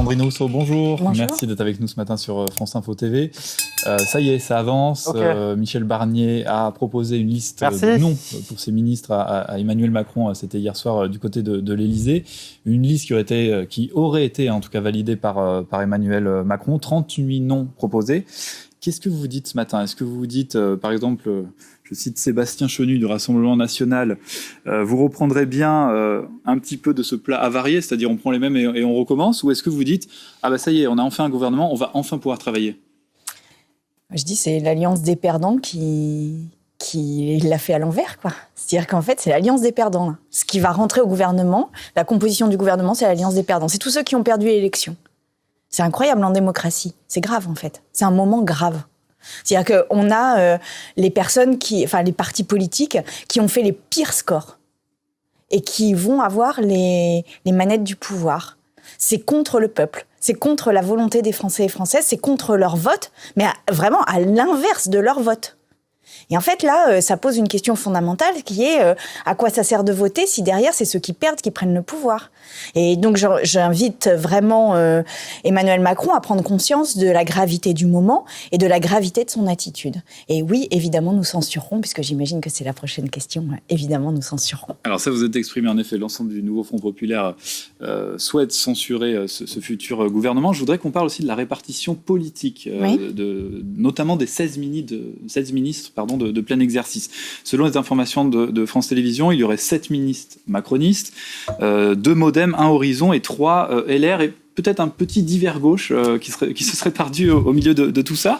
Sandrine Rousseau, bonjour. Bonjour. Merci d'être avec nous ce matin sur France Info TV. Ça y est, ça avance. Okay. Michel Barnier a proposé une liste de noms pour ses ministres à Emmanuel Macron. C'était hier soir du côté de l'Élysée. Une liste qui aurait été en tout cas validée par Emmanuel Macron. 38 noms proposés. Qu'est-ce que vous vous dites ce matin? Est-ce que vous vous dites, par exemple, je cite Sébastien Chenu du Rassemblement National, vous reprendrez bien un petit peu de ce plat avarié, c'est-à-dire on prend les mêmes et on recommence, ou est-ce que vous dites, ah bah ça y est, on a enfin un gouvernement, on va enfin pouvoir travailler? Je dis c'est l'alliance des perdants qui l'a fait à l'envers, quoi. C'est-à-dire qu'en fait, c'est l'alliance des perdants, là. Ce qui va rentrer au gouvernement, la composition du gouvernement, c'est l'alliance des perdants. C'est tous ceux qui ont perdu l'élection. C'est incroyable en démocratie. C'est grave, en fait. C'est un moment grave. C'est-à-dire qu'on a les personnes les partis politiques qui ont fait les pires scores et qui vont avoir les manettes du pouvoir. C'est contre le peuple, c'est contre la volonté des Français et Françaises, c'est contre leur vote, mais vraiment à l'inverse de leur vote. Et en fait, là, ça pose une question fondamentale qui est à quoi ça sert de voter si derrière, c'est ceux qui perdent qui prennent le pouvoir. Et donc, j'invite vraiment Emmanuel Macron à prendre conscience de la gravité du moment et de la gravité de son attitude. Et oui, évidemment, nous censurerons, puisque j'imagine que c'est la prochaine question. Évidemment, nous censurerons. Alors ça, vous êtes exprimé, en effet, l'ensemble du nouveau Front populaire souhaite censurer ce futur gouvernement. Je voudrais qu'on parle aussi de la répartition politique, oui. Notamment des 16 ministres de plein exercice. Selon les informations de France Télévisions, il y aurait 7 ministres macronistes, 2 Modem, 1 Horizon et 3 LR, et peut-être un petit divers gauche qui se serait perdu au milieu de tout ça.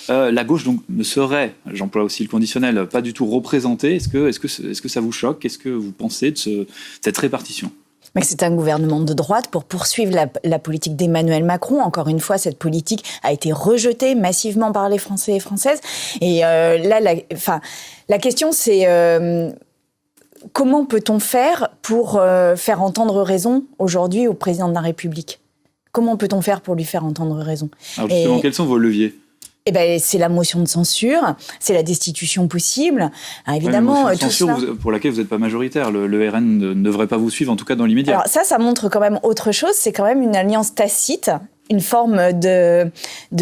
La gauche donc ne serait, j'emploie aussi le conditionnel, pas du tout représentée. Est-ce que ça vous choque? Qu'est-ce que vous pensez de cette répartition? Mais c'est un gouvernement de droite pour poursuivre la politique d'Emmanuel Macron. Encore une fois, cette politique a été rejetée massivement par les Français et Françaises. Et là, la question, c'est comment peut-on faire pour faire entendre raison aujourd'hui au président de la République? Comment peut-on faire pour lui faire entendre raison? Alors justement, quels sont vos leviers? Eh ben, c'est la motion de censure, c'est la destitution possible. Alors, évidemment, la motion de censure pour laquelle vous n'êtes pas majoritaire. Le RN ne devrait pas vous suivre, en tout cas dans l'immédiat. Alors ça montre quand même autre chose. C'est quand même une alliance tacite, une forme de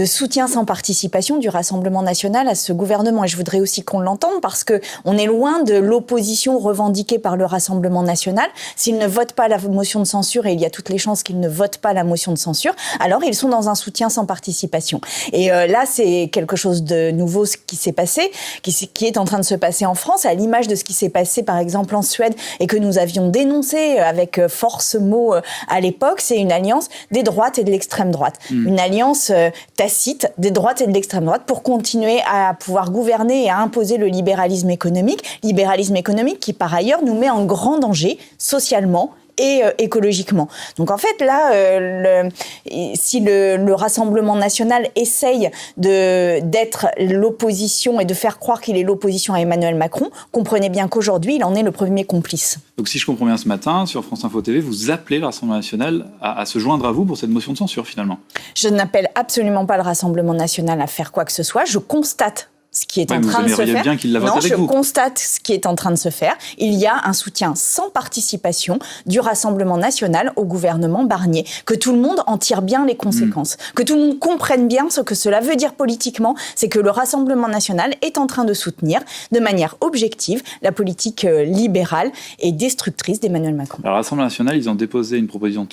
soutien sans participation du Rassemblement national à ce gouvernement. Et je voudrais aussi qu'on l'entende parce que on est loin de l'opposition revendiquée par le Rassemblement national. S'ils ne votent pas la motion de censure, et il y a toutes les chances qu'ils ne votent pas la motion de censure, alors ils sont dans un soutien sans participation. Et là, c'est quelque chose de nouveau ce qui s'est passé, qui est en train de se passer en France, à l'image de ce qui s'est passé par exemple en Suède et que nous avions dénoncé avec force mot à l'époque. C'est une alliance des droites et de l'extrême droite. Une alliance tacite des droites et de l'extrême droite pour continuer à pouvoir gouverner et à imposer le libéralisme économique qui par ailleurs nous met en grand danger socialement et écologiquement. Donc en fait là, si le Rassemblement national essaye d'être l'opposition et de faire croire qu'il est l'opposition à Emmanuel Macron, comprenez bien qu'aujourd'hui il en est le premier complice. Donc si je comprends bien ce matin, sur France Info TV, vous appelez le Rassemblement national à se joindre à vous pour cette motion de censure finalement? Je n'appelle absolument pas le Rassemblement national à faire quoi que ce soit, je constate ce qui est en train de se faire. Bien qu'il la vote avec vous. Constate ce qui est en train de se faire. Il y a un soutien sans participation du Rassemblement national au gouvernement Barnier. Que tout le monde en tire bien les conséquences. Que tout le monde comprenne bien ce que cela veut dire politiquement. C'est que le Rassemblement national est en train de soutenir de manière objective la politique libérale et destructrice d'Emmanuel Macron. Alors, le Rassemblement national, ils ont déposé une proposition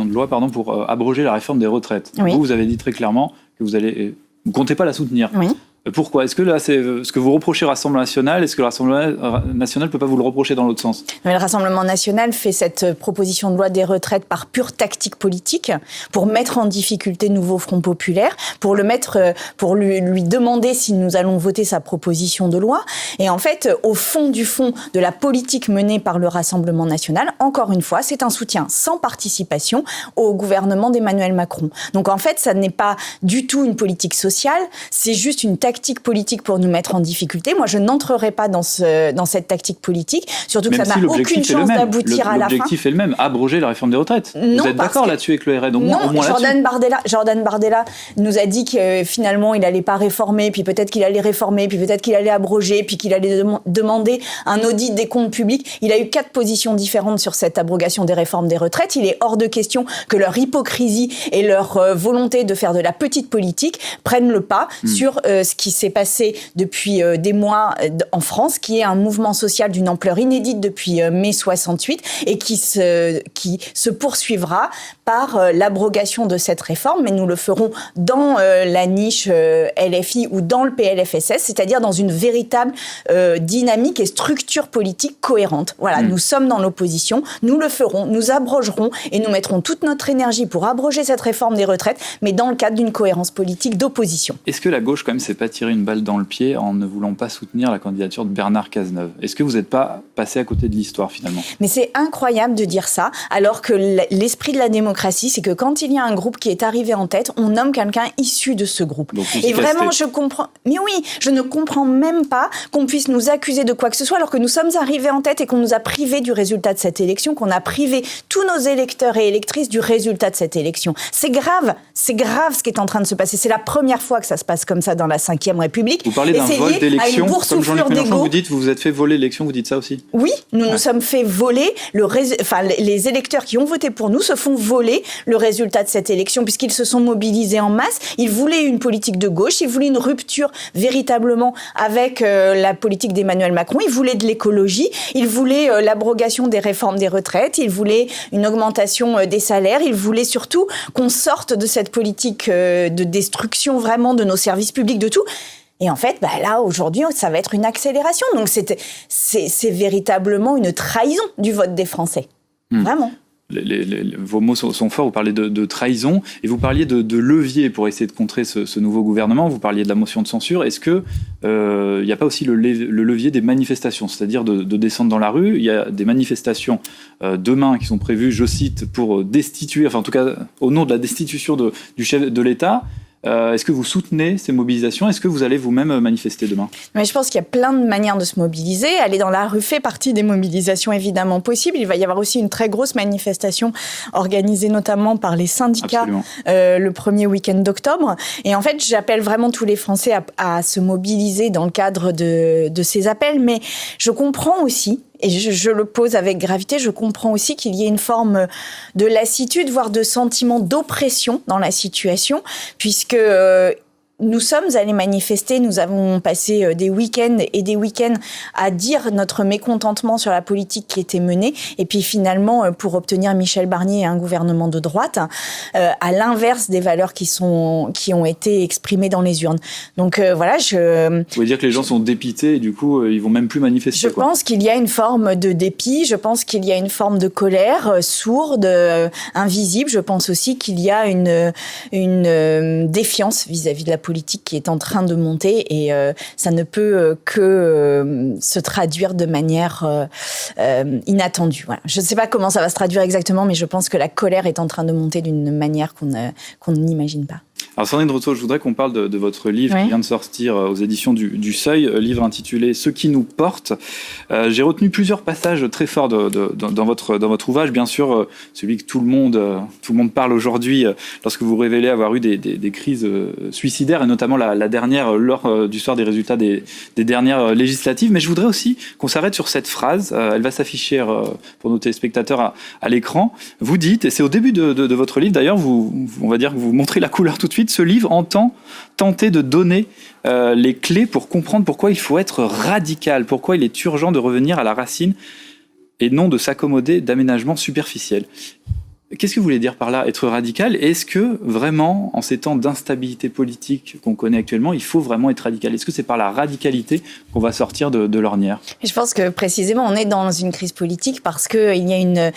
de loi pour abroger la réforme des retraites. Oui. Vous avez dit très clairement que vous comptez pas la soutenir. Oui. Pourquoi? Est-ce que là, c'est ce que vous reprochez au Rassemblement national? Est-ce que le Rassemblement national ne peut pas vous le reprocher dans l'autre sens? Mais le Rassemblement national fait cette proposition de loi des retraites par pure tactique politique, pour mettre en difficulté le nouveau Front populaire, pour lui demander si nous allons voter sa proposition de loi. Et en fait, au fond de la politique menée par le Rassemblement national, encore une fois, c'est un soutien sans participation au gouvernement d'Emmanuel Macron. Donc en fait, ça n'est pas du tout une politique sociale, c'est juste une tactique tactique politique pour nous mettre en difficulté. Moi, je n'entrerai pas dans cette tactique politique, surtout que ça n'a aucune chance d'aboutir à la fin. L'objectif est le même, abroger la réforme des retraites. Vous êtes d'accord là-dessus avec le RN? Non, Jordan Bardella nous a dit que finalement, il n'allait pas réformer, puis peut-être qu'il allait réformer, puis peut-être qu'il allait abroger, puis qu'il allait demander un audit des comptes publics. Il a eu 4 positions différentes sur cette abrogation des réformes des retraites. Il est hors de question que leur hypocrisie et leur volonté de faire de la petite politique prennent le pas sur ce qui s'est passé depuis des mois en France, qui est un mouvement social d'une ampleur inédite depuis mai 68 et qui se poursuivra par l'abrogation de cette réforme, mais nous le ferons dans la niche LFI ou dans le PLFSS, c'est-à-dire dans une véritable dynamique et structure politique cohérente. Voilà, nous sommes dans l'opposition, nous le ferons, nous abrogerons et nous mettrons toute notre énergie pour abroger cette réforme des retraites, mais dans le cadre d'une cohérence politique d'opposition. Est-ce que la gauche, quand même, s'est pas tiré une balle dans le pied en ne voulant pas soutenir la candidature de Bernard Cazeneuve? Est-ce que vous n'êtes pas passé à côté de l'histoire, finalement? Mais c'est incroyable de dire ça, alors que l'esprit de la démocratie, c'est que quand il y a un groupe qui est arrivé en tête, on nomme quelqu'un issu de ce groupe. Et vraiment, je comprends... Mais oui, je ne comprends même pas qu'on puisse nous accuser de quoi que ce soit, alors que nous sommes arrivés en tête et qu'on nous a privés du résultat de cette élection, qu'on a privé tous nos électeurs et électrices du résultat de cette élection. C'est grave ce qui est en train de se passer. C'est la première fois que ça se passe comme ça dans la Ve République. Vous parlez d'un vol d'élection, comme Jean-Luc Mélenchon, vous dites, vous vous êtes fait voler l'élection, vous dites ça aussi? Oui, nous nous sommes fait voler, les électeurs qui ont voté pour nous se font voler le résultat de cette élection, puisqu'ils se sont mobilisés en masse. Ils voulaient une politique de gauche, ils voulaient une rupture véritablement avec la politique d'Emmanuel Macron, ils voulaient de l'écologie, ils voulaient l'abrogation des réformes des retraites, ils voulaient une augmentation des salaires, ils voulaient surtout qu'on sorte de cette politique de destruction vraiment de nos services publics, de tout. Et en fait, là, aujourd'hui, ça va être une accélération. Donc, c'est véritablement une trahison du vote des Français. Vraiment. Vos mots sont forts, vous parlez de trahison, et vous parliez de levier pour essayer de contrer ce nouveau gouvernement, vous parliez de la motion de censure. Est-ce que il n'y a pas aussi le levier des manifestations, c'est-à-dire de descendre dans la rue? Il y a des manifestations demain qui sont prévues, je cite, pour destituer, enfin en tout cas au nom de la destitution du chef de l'État. Est-ce que vous soutenez ces mobilisations? Est-ce que vous allez vous-même manifester demain? Mais je pense qu'il y a plein de manières de se mobiliser. Aller dans la rue fait partie des mobilisations évidemment possibles. Il va y avoir aussi une très grosse manifestation organisée notamment par les syndicats le premier week-end d'octobre. Et en fait, j'appelle vraiment tous les Français à se mobiliser dans le cadre de ces appels. Mais je comprends aussi, et je le pose avec gravité, je comprends aussi qu'il y ait une forme de lassitude, voire de sentiment d'oppression dans la situation, puisque nous sommes allés manifester, nous avons passé des week-ends et des week-ends à dire notre mécontentement sur la politique qui était menée, et puis finalement, pour obtenir Michel Barnier et un gouvernement de droite, à l'inverse des valeurs qui ont été exprimées dans les urnes. Donc voilà, Vous voulez dire que les gens sont dépités et du coup, ils vont même plus manifester? Je pense qu'il y a une forme de dépit, je pense qu'il y a une forme de colère sourde, invisible. Je pense aussi qu'il y a une défiance vis-à-vis de la politique qui est en train de monter, et ça ne peut que se traduire de manière inattendue. Voilà. Je ne sais pas comment ça va se traduire exactement, mais je pense que la colère est en train de monter d'une manière qu'on n'imagine pas. Alors Sandrine Rousseau, je voudrais qu'on parle de votre livre qui vient de sortir aux éditions du Seuil, livre intitulé « Ce qui nous porte ». J'ai retenu plusieurs passages très forts dans votre ouvrage. Bien sûr, celui que tout le monde parle aujourd'hui lorsque vous révélez avoir eu des crises suicidaires, et notamment la dernière lors du soir des résultats des dernières législatives. Mais je voudrais aussi qu'on s'arrête sur cette phrase. Elle va s'afficher pour nos téléspectateurs à l'écran. Vous dites, et c'est au début de votre livre d'ailleurs, on va dire que vous montrez la couleur tout de suite, ce livre entend tenter de donner les clés pour comprendre pourquoi il faut être radical, pourquoi il est urgent de revenir à la racine et non de s'accommoder d'aménagements superficiels. Qu'est-ce que vous voulez dire par là, être radical? Est-ce que vraiment, en ces temps d'instabilité politique qu'on connaît actuellement, il faut vraiment être radical? Est-ce que c'est par la radicalité qu'on va sortir de l'ornière? Je pense que précisément, on est dans une crise politique parce qu'il y a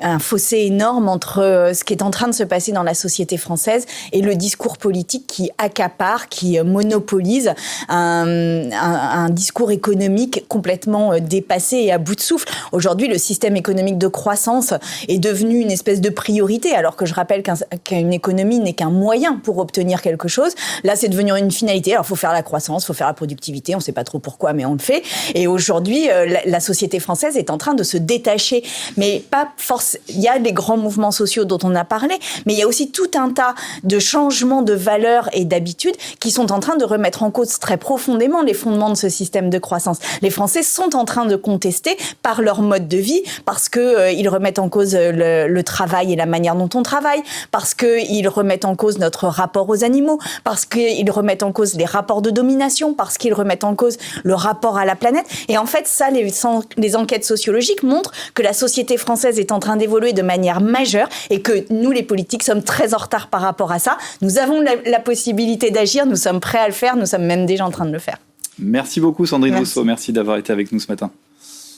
un fossé énorme entre ce qui est en train de se passer dans la société française et le discours politique qui accapare, qui monopolise un discours économique complètement dépassé et à bout de souffle. Aujourd'hui, le système économique de croissance est devenu une espèce de priorité, alors que je rappelle qu'une économie n'est qu'un moyen pour obtenir quelque chose. Là, c'est devenu une finalité. Alors, il faut faire la croissance, il faut faire la productivité, on ne sait pas trop pourquoi, mais on le fait. Et aujourd'hui, la société française est en train de se détacher. Mais pas force. Il y a des grands mouvements sociaux dont on a parlé, mais il y a aussi tout un tas de changements de valeurs et d'habitudes qui sont en train de remettre en cause très profondément les fondements de ce système de croissance. Les Français sont en train de contester par leur mode de vie, parce qu'ils remettent en cause le travail et la manière dont on travaille, parce qu'ils remettent en cause notre rapport aux animaux, parce qu'ils remettent en cause les rapports de domination, parce qu'ils remettent en cause le rapport à la planète. Et en fait, ça, les enquêtes sociologiques montrent que la société française est en train d'évoluer de manière majeure et que nous, les politiques, sommes très en retard par rapport à ça. Nous avons la possibilité d'agir, nous sommes prêts à le faire, nous sommes même déjà en train de le faire. Merci beaucoup Sandrine Rousseau, merci d'avoir été avec nous ce matin.